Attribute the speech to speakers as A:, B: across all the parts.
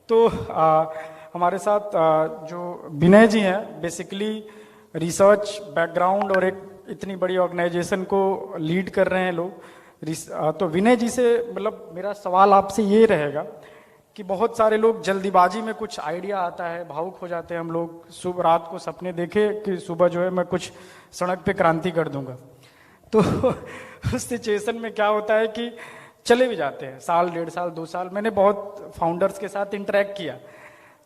A: तो हमारे साथ जो विनय जी हैं, बेसिकली रिसर्च बैकग्राउंड और एक इतनी बड़ी ऑर्गेनाइजेशन को लीड कर रहे हैं लोग। तो विनय जी से मतलब मेरा सवाल आपसे ये रहेगा कि बहुत सारे लोग जल्दीबाजी में कुछ आइडिया आता है, भावुक हो जाते हैं हम लोग, सुबह रात को सपने देखे कि सुबह जो है मैं कुछ सड़क पे क्रांति कर दूंगा। तो उस सिचुएशन में क्या होता है कि चले भी जाते हैं, साल, 1.5 साल, 2 साल। मैंने बहुत फाउंडर्स के साथ इंटरेक्ट किया,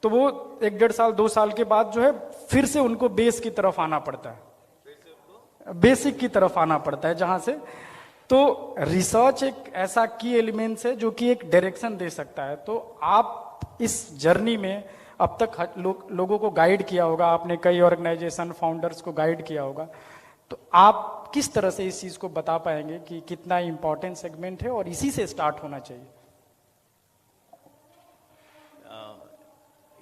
A: तो वो 1-1.5 साल 2 साल के बाद जो है फिर से उनको बेस की तरफ आना पड़ता है, बेसिक की तरफ आना पड़ता है जहां से। तो रिसर्च एक ऐसा की एलिमेंट्स है जो कि एक डायरेक्शन दे सकता है। तो आप इस जर्नी में अब तक लोगों को गाइड किया होगा, आपने कई ऑर्गेनाइजेशन फाउंडर्स को गाइड किया होगा, तो आप किस तरह से इस चीज को बता पाएंगे कि कितना इंपॉर्टेंट सेगमेंट है और इसी से स्टार्ट होना चाहिए?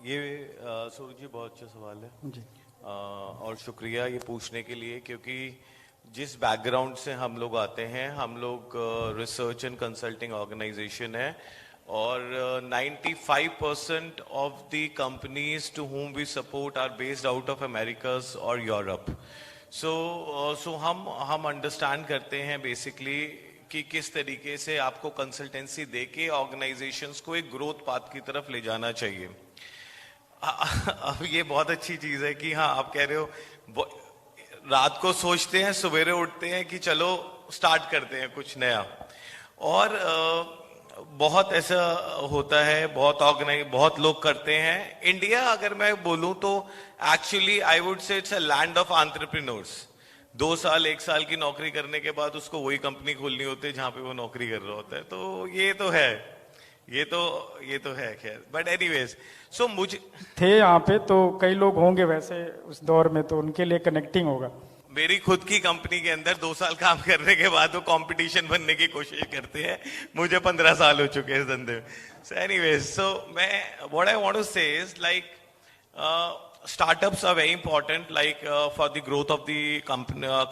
B: ये सूरज जी बहुत अच्छा सवाल है
A: जी।
B: और शुक्रिया ये पूछने के लिए, क्योंकि जिस बैकग्राउंड से हम लोग आते हैं, हम लोग रिसर्च एंड कंसल्टिंग ऑर्गेनाइजेशन है और 95% of the companies to whom we support are based out of Americas और यूरोप। सो हम अंडरस्टैंड करते हैं बेसिकली कि किस तरीके से आपको कंसल्टेंसी देके ऑर्गेनाइजेशंस को एक ग्रोथ पाथ की तरफ ले जाना चाहिए। अब ये बहुत अच्छी चीज है कि हाँ, आप कह रहे हो रात को सोचते हैं, सवेरे उठते हैं कि चलो स्टार्ट करते हैं कुछ नया, और बहुत ऐसा होता है, बहुत लोग करते हैं। इंडिया अगर मैं बोलूं तो actually I would say it's a land of entrepreneurs. 2 साल 1 साल की नौकरी करने के बाद उसको वही कंपनी खोलनी होती है जहां पे वो नौकरी कर रहा होता है। तो ये तो है खैर, बट एनीवेज सो मुझे
A: थे यहाँ पे तो कई लोग होंगे वैसे उस दौर में, तो उनके लिए कनेक्टिंग होगा।
B: मेरी खुद की कंपनी के अंदर 2 साल काम करने के बाद वो कंपटीशन बनने की कोशिश करते हैं। मुझे 15 साल हो चुके हैं इस धंधे में। सो एनीवेज, सो मैं व्हाट आई वांट टू से is like startups are very important, like for the growth of the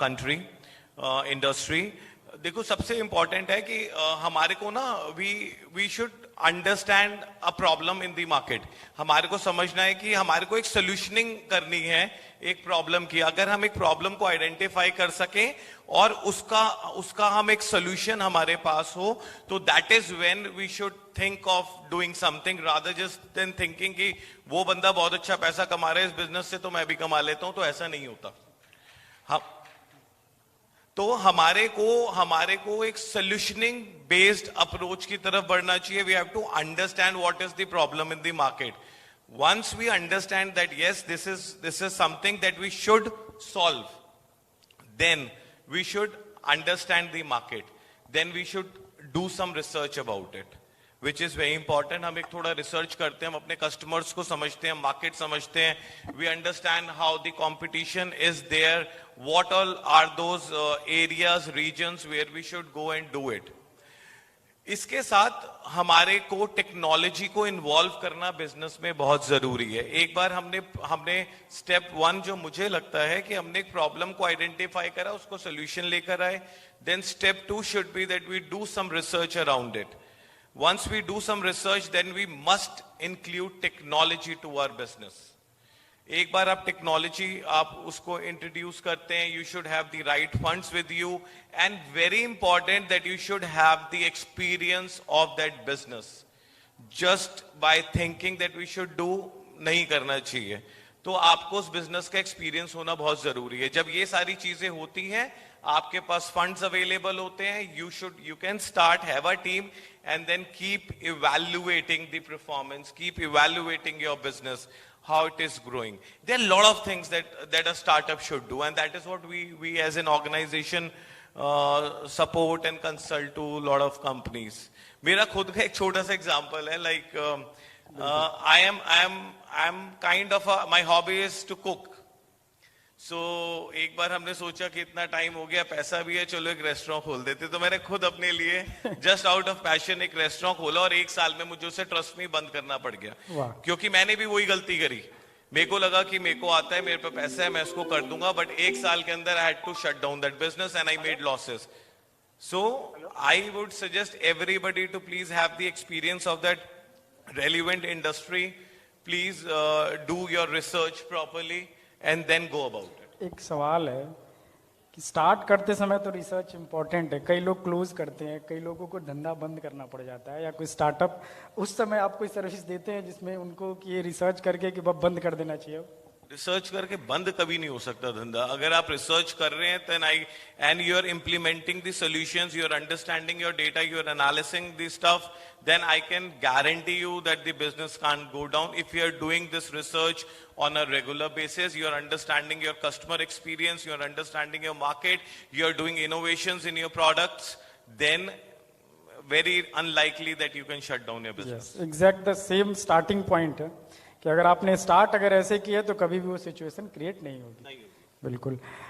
B: country, industry. देखो सबसे इंपॉर्टेंट है कि हमारे को ना we should understand a problem in the market. हमारे को समझना है कि हमारे को एक सोल्यूशनिंग करनी है एक प्रॉब्लम की। अगर हम एक प्रॉब्लम को आइडेंटिफाई कर सकें और उसका हम एक सोल्यूशन हमारे पास हो, तो that is when we should think of doing something rather just than thinking कि वो बंदा बहुत अच्छा पैसा कमा रहा है इस बिजनेस से तो मैं भी कमा लेता हूं। तो ऐसा नहीं होता। तो हमारे को एक सोल्यूशनिंग बेस्ड अप्रोच की तरफ बढ़ना चाहिए। We have to understand what is the problem in the market. Once we understand that yes this is something that we should solve, then we should understand the market, then we should do some research about it, which is very important. हम एक थोड़ा research करते हैं, हम अपने customers को समझते हैं, मार्केट समझते हैं, we understand how the competition is there, what all are those areas, regions where we should go and do it. इसके साथ हमारे को टेक्नोलॉजी को इन्वॉल्व करना बिजनेस में बहुत जरूरी है। एक बार हमने स्टेप 1 जो मुझे लगता है कि हमने एक प्रॉब्लम को आइडेंटिफाई करा, उसको सोल्यूशन लेकर आए, then step 2 should be that we do some research around it. Once we do some research, then we must include technology to our business. एक बार आप टेक्नोलॉजी आप उसको इंट्रोड्यूस करते हैं, you should have the right funds with you, and very important that you should have the experience of that business. Just by thinking that we should do नहीं करना चाहिए। तो आपको उस बिजनेस का एक्सपीरियंस होना बहुत जरूरी है। जब ये सारी चीजें होती हैं, आपके पास फंड्स अवेलेबल होते हैं, you can start, have a team, and then keep evaluating the performance, keep evaluating your business, how it is growing. There are a lot of things that a startup should do, and that is what we as an organization support and consult to a lot of companies. मेरा खुद का एक छोटा सा example है, like I am kind of my hobby is to cook. So एक बार हमने सोचा कि इतना टाइम हो गया, पैसा भी है, चलो एक रेस्टोरेंट खोल देते। तो मैंने खुद अपने लिए जस्ट आउट ऑफ पैशन एक रेस्टोरेंट खोला, और 1 साल में मुझे उसे ट्रस्ट में बंद करना पड़ गया, क्योंकि मैंने भी वही गलती करी। मेरे को लगा कि मेरे को आता है, मेरे पे पैसा है, मैं इसको कर दूंगा, बट 1 साल के अंदर I had to shut down that business and I made losses. So I would suggest everybody to please have the experience of that relevant industry, please do your research properly and then go about it.
A: एक सवाल है कि start करते समय तो research important है, कई लोग क्लोज करते हैं, कई लोगों को धंधा बंद करना पड़ जाता है, या कोई स्टार्टअप उस समय आप कोई सर्विस देते हैं जिसमें उनको कि ये रिसर्च करके कि बंद कर देना चाहिए?
B: रिसर्च करके बंद कभी नहीं हो सकता धंधा। अगर आप रिसर्च कर रहे हैं then and you are implementing the solutions, you are understanding your data, you are analyzing the stuff, then I can guarantee you that the business can't go down. If you are doing this research on a regular basis, you are understanding your customer experience, you are understanding your market, you are doing innovations in your products, then very unlikely that you can shut down your business.
A: Yes, exact the same starting point है कि अगर आपने start अगर ऐसे किया तो कभी भी वो सिचुएशन क्रिएट नहीं होगी। बिल्कुल।